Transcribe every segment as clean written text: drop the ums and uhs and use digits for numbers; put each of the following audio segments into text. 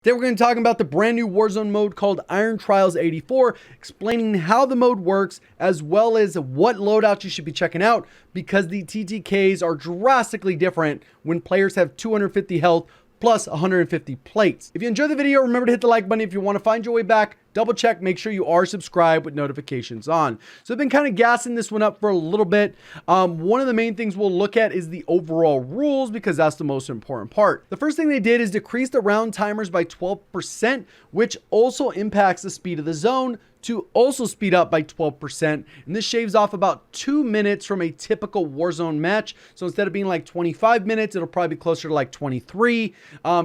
Today we're going to talk about the brand new Warzone mode called Iron Trials 84, explaining how the mode works as well as what loadouts you should be checking out because the TTKs are drastically different when players have 250 health plus 150 plates. If you enjoyed the video, remember to hit the like button. If you want to find your way back, double check, make sure you are subscribed with notifications on. So I've been kind of gassing this one up for a little bit. One of the main things we'll look at is the overall rules because that's the most important part. The first thing they did is decrease the round timers by 12%, which also impacts the speed of the zone to also speed up by 12%. And this shaves off about 2 minutes from a typical Warzone match. So instead of being like 25 minutes, it'll probably be closer to like 23,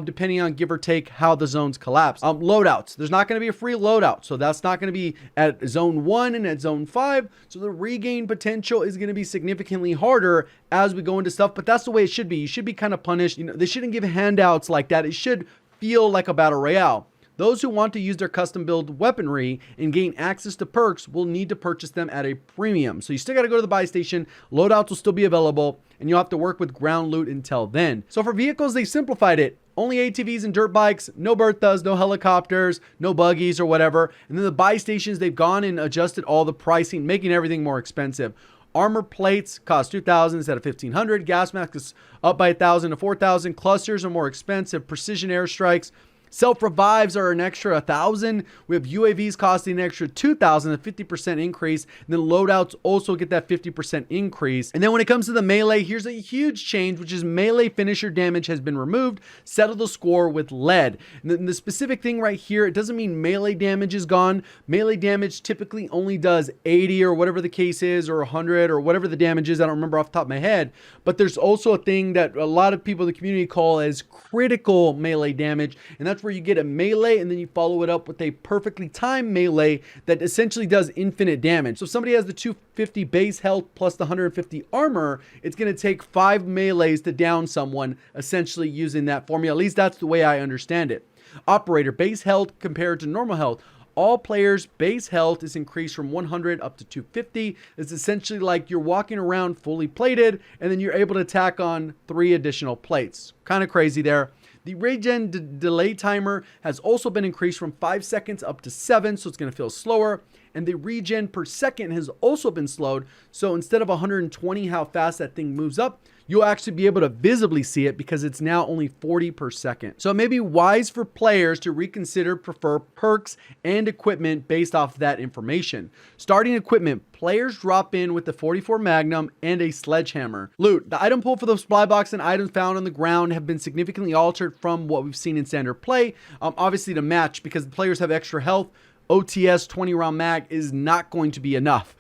depending on give or take how the zones collapse. Loadouts, there's not going to be a free loadout. So that's not going to be at zone 1 and at zone 5. So the regain potential is going to be significantly harder as we go into stuff, but that's the way it should be. You should be kind of punished. You know, they shouldn't give handouts like that. It should feel like a battle royale. Those who want to use their custom build weaponry and gain access to perks will need to purchase them at a premium. So you still got to go to the buy station. Loadouts will still be available and you'll have to work with ground loot until then. So for vehicles, they simplified it. Only ATVs and dirt bikes, no Berthas, no helicopters, no buggies or whatever. And then the buy stations, they've gone and adjusted all the pricing, making everything more expensive. Armor plates cost $2,000 instead of $1,500. Gas masks is up by $1,000 to $4,000. Clusters are more expensive. Precision airstrikes. Self-revives are an extra $1,000. We have UAVs costing an extra $2,000, a 50% increase. And then loadouts also get that 50% increase. And then when it comes to the melee, here's a huge change, which is melee finisher damage has been removed. Settle the score with lead. And the specific thing right here, it doesn't mean melee damage is gone. Melee damage typically only does 80 or whatever the case is, or 100 or whatever the damage is. I don't remember off the top of my head. But there's also a thing that a lot of people in the community call as critical melee damage. And that's where you get a melee and then you follow it up with a perfectly timed melee that essentially does infinite damage. So if somebody has the 250 base health plus the 150 armor, it's going to take 5 melees to down someone, essentially using that formula. At least that's the way I understand it. Operator base health compared to normal health. All players' base health is increased from 100 up to 250. It's essentially like you're walking around fully plated and then you're able to tack on 3 additional plates. Kind of crazy there. The regen delay timer has also been increased from 5 seconds up to 7, so it's going to feel slower. And the regen per second has also been slowed. So instead of 120, how fast that thing moves up, you'll actually be able to visibly see it because it's now only 40 per second. So it may be wise for players to reconsider prefer perks and equipment based off of that information. Starting equipment, players drop in with the 44 Magnum and a sledgehammer. Loot, the item pool for the supply box and items found on the ground have been significantly altered from what we've seen in standard play. Obviously to match because the players have extra health. OTS 20 round mag is not going to be enough.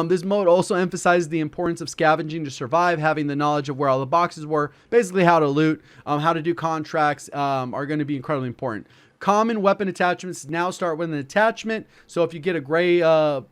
This mode also emphasizes the importance of scavenging to survive, having the knowledge of where all the boxes were, basically how to loot, how to do contracts are going to be incredibly important. Common weapon attachments now start with an attachment. So if you get a gray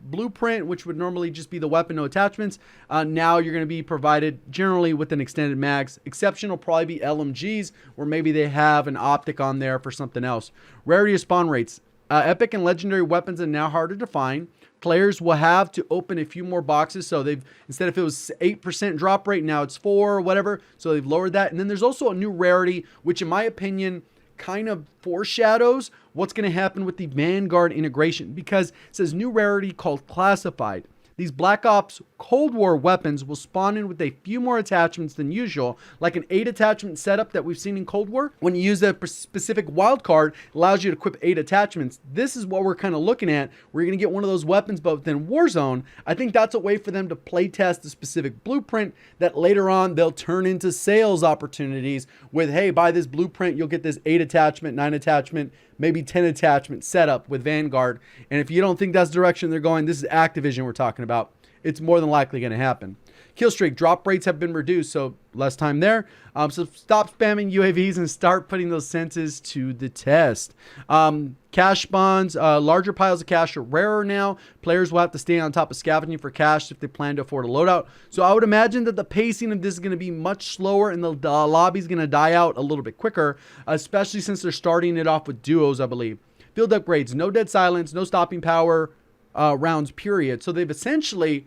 blueprint, which would normally just be the weapon, no attachments, now you're going to be provided generally with an extended mags. Exception will probably be LMGs, where maybe they have an optic on there for something else. Rarity of spawn rates. Epic and legendary weapons are now harder to find. Players will have to open a few more boxes. So they've, instead if it was 8% drop rate, now it's 4 or whatever. So they've lowered that. And then there's also a new rarity, which in my opinion, kind of foreshadows what's going to happen with the Vanguard integration because it says new rarity called classified. These Black Ops Cold War weapons will spawn in with a few more attachments than usual, like an 8 attachment setup that we've seen in Cold War. When you use a specific wild card, it allows you to equip 8 attachments. This is what we're kind of looking at. We're going to get one of those weapons, but within Warzone, I think that's a way for them to play test the specific blueprint that later on they'll turn into sales opportunities with, hey, buy this blueprint, you'll get this 8 attachment, 9 attachment, maybe 10 attachment setup with Vanguard. And if you don't think that's the direction they're going, this is Activision we're talking about. It's more than likely going to happen. Kill streak drop rates have been reduced, so less time there. So stop spamming UAVs and start putting those senses to the test. Cash spawns, larger piles of cash are rarer now. Players will have to stay on top of scavenging for cash if they plan to afford a loadout. So I would imagine that the pacing of this is going to be much slower and the lobby is going to die out a little bit quicker, especially since they're starting it off with duos, I believe. Field upgrades, no dead silence, no stopping power rounds, period. So they've essentially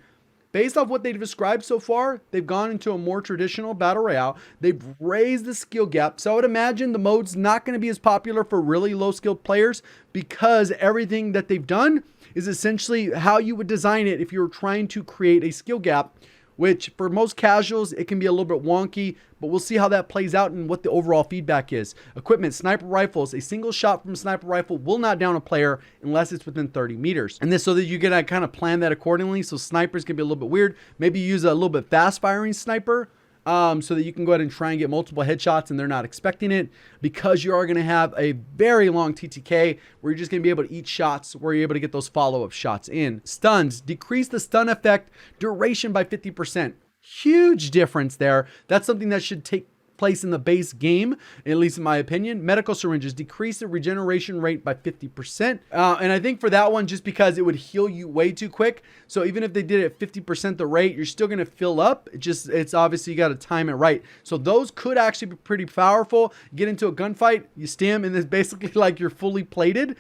based off what they've described so far, they've gone into a more traditional battle royale. They've raised the skill gap. So I would imagine the mode's not going to be as popular for really low skilled players, because everything that they've done is essentially how you would design it if you were trying to create a skill gap, which for most casuals, it can be a little bit wonky, but we'll see how that plays out and what the overall feedback is. Equipment, sniper rifles. A single shot from a sniper rifle will not down a player unless it's within 30 meters. And this so that you can kind of plan that accordingly. So snipers can be a little bit weird. Maybe use a little bit fast firing sniper, so that you can go ahead and try and get multiple headshots and they're not expecting it, because you are going to have a very long TTK where you're just going to be able to eat shots, where you're able to get those follow-up shots in. Stuns, decrease the stun effect duration by 50%. Huge difference there. That's something that should take place in the base game, at least in my opinion. Medical syringes, decrease the regeneration rate by 50%. And I think for that one, just because it would heal you way too quick. So even if they did it at 50% the rate, you're still going to fill up. It's obviously you got to time it right. So those could actually be pretty powerful. Get into a gunfight, you stim, and it's basically like you're fully plated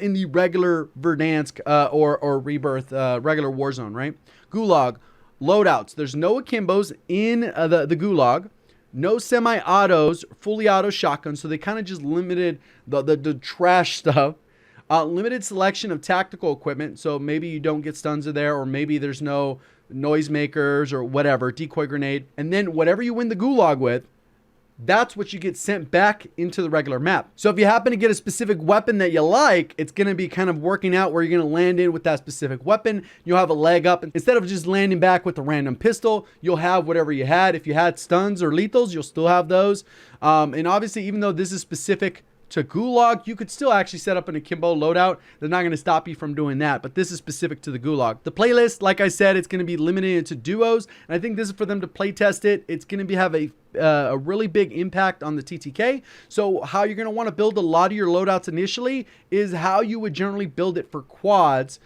in the regular Verdansk or Rebirth regular Warzone, right? Gulag, loadouts. There's no akimbos in the Gulag. No semi-autos, fully auto shotguns. So they kind of just limited the trash stuff. Limited selection of tactical equipment. So maybe you don't get stuns there, or maybe there's no noisemakers or whatever, decoy grenade. And then whatever you win the Gulag with, that's what you get sent back into the regular map. So if you happen to get a specific weapon that you like, it's going to be kind of working out where you're going to land in with that specific weapon. You'll have a leg up. Instead of just landing back with a random pistol, you'll have whatever you had. If you had stuns or lethals, you'll still have those. And obviously, even though this is specific to Gulag, you could still actually set up an akimbo loadout. They're not going to stop you from doing that, but this is specific to the Gulag. The playlist, like I said, it's going to be limited to duos, and I think this is for them to play test it. It's going to have a really big impact on the TTK. So how you're going to want to build a lot of your loadouts initially is how you would generally build it for quads,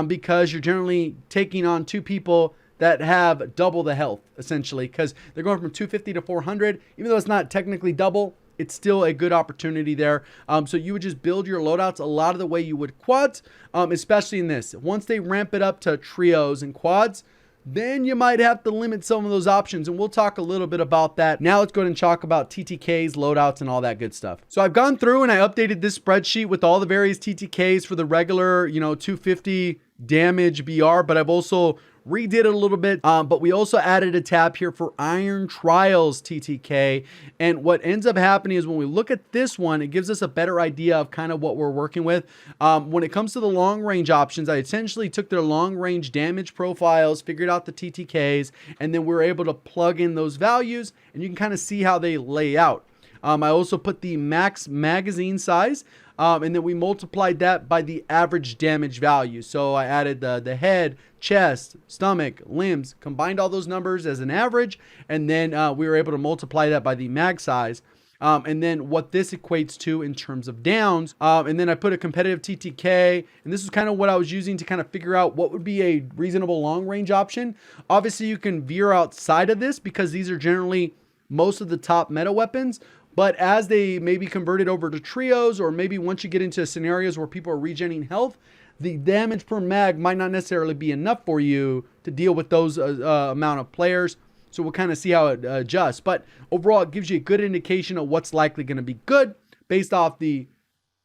because you're generally taking on two people that have double the health, essentially, because they're going from 250 to 400. Even though it's not technically double, it's still a good opportunity there. So you would just build your loadouts a lot of the way you would quads, especially in this. Once they ramp it up to trios and quads, then you might have to limit some of those options, and we'll talk a little bit about that. Now let's go ahead and talk about TTKs, loadouts, and all that good stuff. So I've gone through and I updated this spreadsheet with all the various TTKs for the regular, 250 damage BR, but I've also redid it a little bit, but we also added a tab here for Iron Trials TTK. And what ends up happening is when we look at this one, it gives us a better idea of kind of what we're working with. When it comes to the long range options, I essentially took their long range damage profiles, figured out the TTKs, and then we were able to plug in those values, and you can kind of see how they lay out. I also put the max magazine size, and then we multiplied that by the average damage value. So I added the head, chest, stomach, limbs, combined all those numbers as an average, and then we were able to multiply that by the mag size. And then what this equates to in terms of downs. And then I put a competitive TTK, and this is kind of what I was using to kind of figure out what would be a reasonable long range option. Obviously, you can veer outside of this because these are generally most of the top meta weapons. But as they maybe converted over to trios, or maybe once you get into scenarios where people are regenerating health, the damage per mag might not necessarily be enough for you to deal with those amount of players. So we'll kind of see how it adjusts. But overall, it gives you a good indication of what's likely going to be good based off the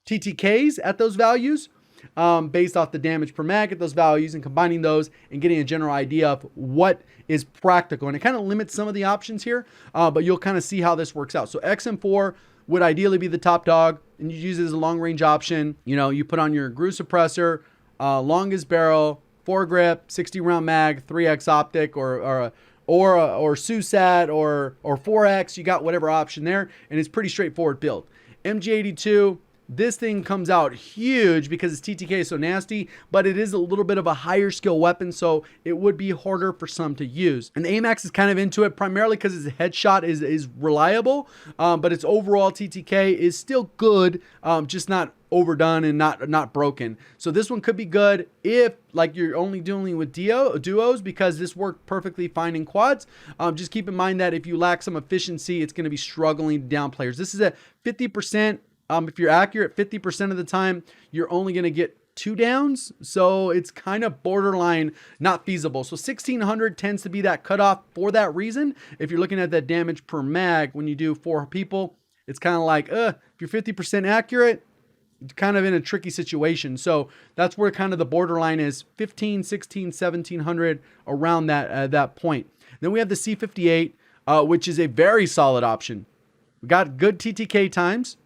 TTKs at those values, based off the damage per mag at those values, and combining those and getting a general idea of what is practical. And it kind of limits some of the options here, but you'll kind of see how this works out. So XM4 would ideally be the top dog, and you use it as a long range option. You put on your GRU suppressor, longest barrel, foregrip, 60 round mag, 3x optic, or SUSAT, or 4x. You got whatever option there, and it's pretty straightforward build. MG82. This thing comes out huge because its TTK is so nasty, but it is a little bit of a higher skill weapon, so it would be harder for some to use. And the AMAX is kind of into it primarily because its headshot is reliable, but its overall TTK is still good, just not overdone and not broken. So this one could be good if like you're only dealing with duos, because this worked perfectly fine in quads. Just keep in mind that if you lack some efficiency, it's going to be struggling down players. This is at 50%. If you're accurate 50% of the time, you're only going to get 2 downs, so it's kind of borderline not feasible. So 1600 tends to be that cutoff for that reason. If you're looking at that damage per mag when you do 4 people, it's kind of like, if you're 50% accurate, kind of in a tricky situation. So that's where kind of the borderline is, 15, 16, 1700, around that point. Then we have the C58, which is a very solid option. We got good TTK times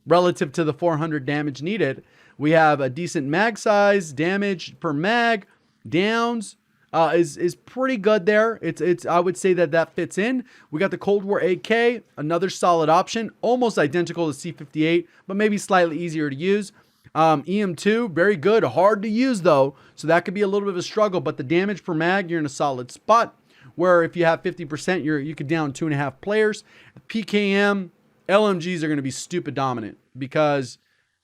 relative to the 400 damage needed. We have a decent mag size, damage per mag, downs is pretty good there. It's I would say that fits in. We got the Cold War AK, another solid option, almost identical to C58, but maybe slightly easier to use. EM2, very good, hard to use though, so that could be a little bit of a struggle, but the damage per mag, you're in a solid spot, where if you have 50%, you could down 2.5 players. PKM, LMGs are going to be stupid dominant because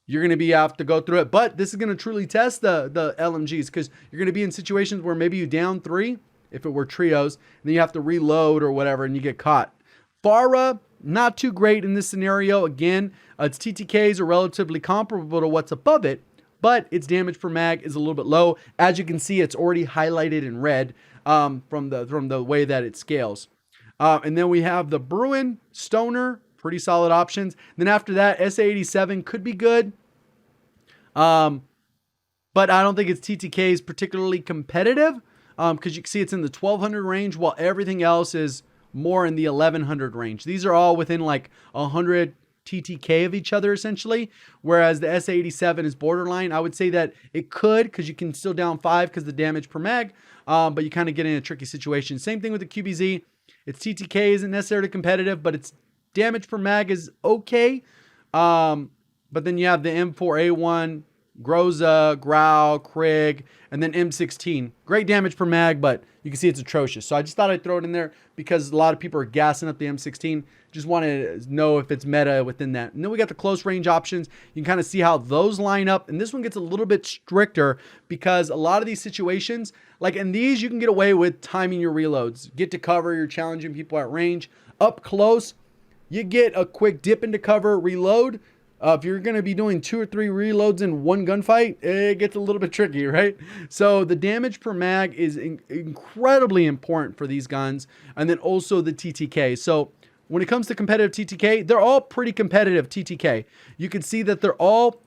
you're going to have to go through it. But this is going to truly test the LMGs, because you're going to be in situations where maybe you down 3, if it were trios, and then you have to reload or whatever, and you get caught. FARA, not too great in this scenario. Again, its TTKs are relatively comparable to what's above it, but its damage per mag is a little bit low. As you can see, it's already highlighted in red from the way that it scales. And then we have the Bruin, Stoner, pretty solid options. Then after that, SA87 could be good. But I don't think its TTK is particularly competitive, because you can see it's in the 1200 range, while everything else is more in the 1100 range. These are all within like 100 TTK of each other essentially, whereas the SA87 is borderline. I would say that it could, because you can still down 5 because the damage per mag, but you kind of get in a tricky situation. Same thing with the QBZ. Its TTK isn't necessarily competitive, but its damage per mag is okay. But then you have the M4A1, Groza, Grau, Krieg, and then M16. Great damage per mag, but you can see it's atrocious. So I just thought I'd throw it in there because a lot of people are gassing up the M16. Just wanted to know if it's meta within that. And then we got the close range options. You can kind of see how those line up. And this one gets a little bit stricter because a lot of these situations, like in these, you can get away with timing your reloads. Get to cover, you're challenging people at range. Up close, you get a quick dip into cover, reload. If you're going to be doing 2 or 3 reloads in one gunfight, it gets a little bit tricky, right? So the damage per mag is incredibly important for these guns. And then also the TTK. So when it comes to competitive TTK, they're all pretty competitive TTK. You can see that they're all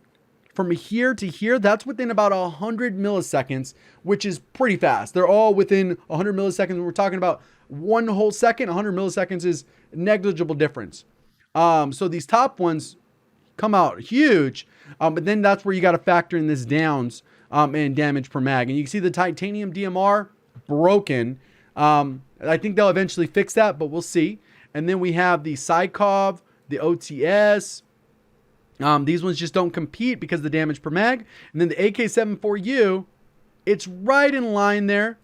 from here to here. That's within about 100 milliseconds, which is pretty fast. They're all within 100 milliseconds. We're talking about 1 whole second. 100 milliseconds is negligible difference. So these top ones come out huge, but then that's where you got to factor in this downs and damage per mag. And you can see the titanium DMR broken. I think they'll eventually fix that, but we'll see. And then we have the Psykov, the OTS. These ones just don't compete because of the damage per mag. And then the AK-74U, it's right in line there.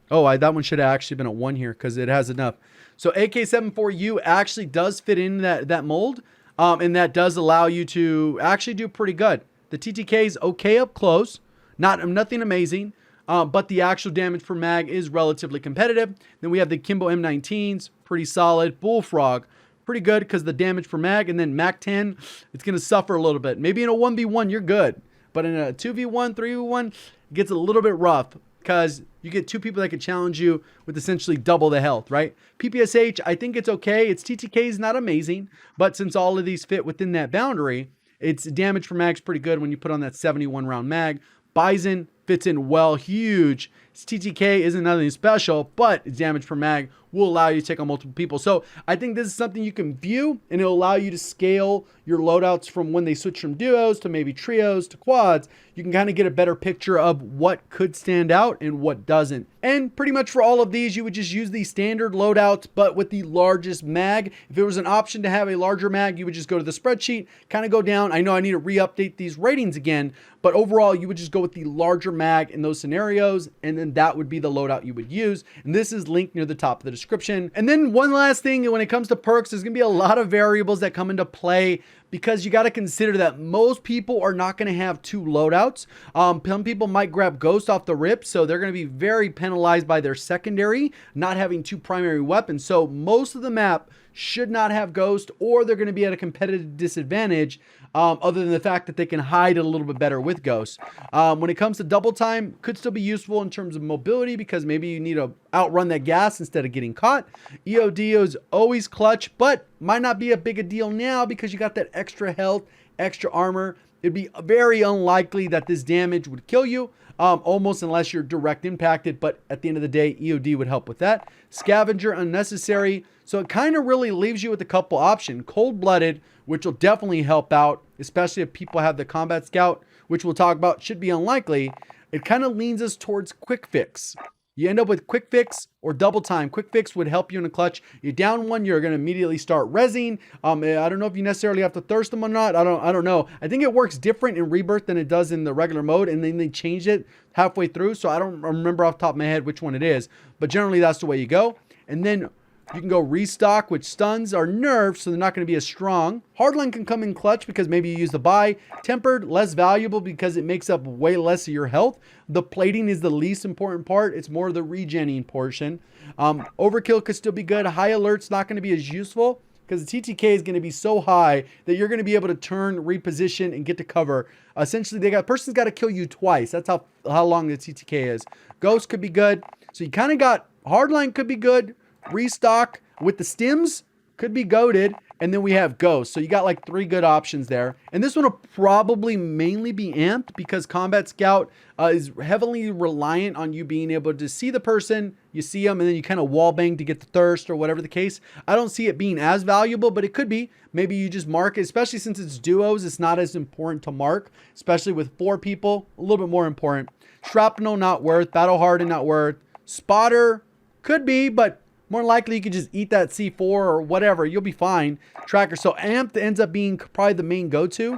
Oh, that one should have actually been a 1 here because it has enough. So AK-74U actually does fit in that mold. And that does allow you to actually do pretty good. The TTK is okay up close, nothing amazing, but the actual damage per mag is relatively competitive. Then we have the Kimbo M19s, pretty solid. Bullfrog, pretty good because the damage per mag. And then MAC-10, it's going to suffer a little bit. Maybe in a 1v1, you're good. But in a 2v1, 3v1, it gets a little bit rough because you get 2 people that can challenge you with essentially double the health, right? PPSH, I think it's okay. Its TTK is not amazing, but since all of these fit within that boundary, its damage per mag's pretty good when you put on that 71 round mag. Bison fits in well, huge. Its TTK isn't nothing special, but its damage per mag will allow you to take on multiple people. So I think this is something you can view, and it'll allow you to scale your loadouts from when they switch from duos to maybe trios to quads. You can kind of get a better picture of what could stand out and what doesn't. And pretty much for all of these, you would just use the standard loadouts, but with the largest mag. If it was an option to have a larger mag, you would just go to the spreadsheet, kind of go down. I know I need to re-update these ratings again, but overall, you would just go with the larger mag in those scenarios, and then that would be the loadout you would use. And this is linked near the top of the description. And then one last thing, when it comes to perks, there's going to be a lot of variables that come into play because you got to consider that most people are not going to have 2 loadouts. Some people might grab Ghost off the rip, so they're going to be very penalized by their secondary, not having 2 primary weapons. So most of the map should not have Ghost, or they're going to be at a competitive disadvantage other than the fact that they can hide it a little bit better with Ghost. When it comes to double time, could still be useful in terms of mobility because maybe you need to outrun that gas instead of getting caught. EOD is always clutch, but might not be a big a deal now because you got that extra health, extra armor. It'd be very unlikely that this damage would kill you, almost unless you're direct impacted. But at the end of the day, EOD would help with that. Scavenger, unnecessary. So it kind of really leaves you with a couple options. Cold-blooded, which will definitely help out, especially if people have the combat scout, which we'll talk about, should be unlikely. It kind of leans us towards quick fix. You end up with quick fix or double time. Quick fix would help you in a clutch. You're down one, you're going to immediately start rezzing. I don't know if you necessarily have to thirst them or not. I don't know. I think it works different in Rebirth than it does in the regular mode, and then they changed it halfway through. So I don't remember off the top of my head which one it is, but generally that's the way you go. And then you can go restock, which stuns are nerfed, so they're not going to be as strong. Hardline can come in clutch because maybe you use the buy. Tempered, less valuable because it makes up way less of your health. The plating is the least important part. It's more the regenning portion. Overkill could still be good. High alert's not going to be as useful because the TTK is going to be so high that you're going to be able to turn, reposition, and get to cover. Essentially, person's got to kill you twice. That's how long the TTK is. Ghost could be good. So you kind of got hardline could be good. Restock with the stims could be goated, and then we have Ghost. So you got like 3 good options there. And this one will probably mainly be amped because Combat Scout is heavily reliant on you being able to see the person, you see them, and then you kind of wall bang to get the thirst or whatever the case. I don't see it being as valuable, but it could be. Maybe you just mark it, especially since it's duos. It's not as important to mark, especially with 4 people, a little bit more important. Shrapnel, not worth. Battle Harden, not worth. Spotter could be, but more likely you could just eat that C4 or whatever. You'll be fine. Tracker. So amped ends up being probably the main go-to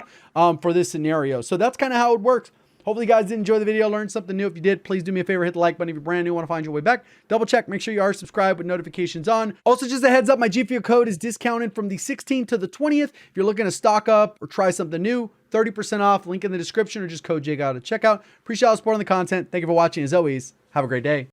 for this scenario. So that's kind of how it works. Hopefully you guys did enjoy the video, learned something new. If you did, please do me a favor, hit the like button. If you're brand new, want to find your way back, double check, make sure you are subscribed with notifications on. Also, just a heads up, my Gfuel code is discounted from the 16th to the 20th. If you're looking to stock up or try something new, 30% off, link in the description, or just code JGOD at checkout. Appreciate all the support on the content. Thank you for watching. As always, have a great day.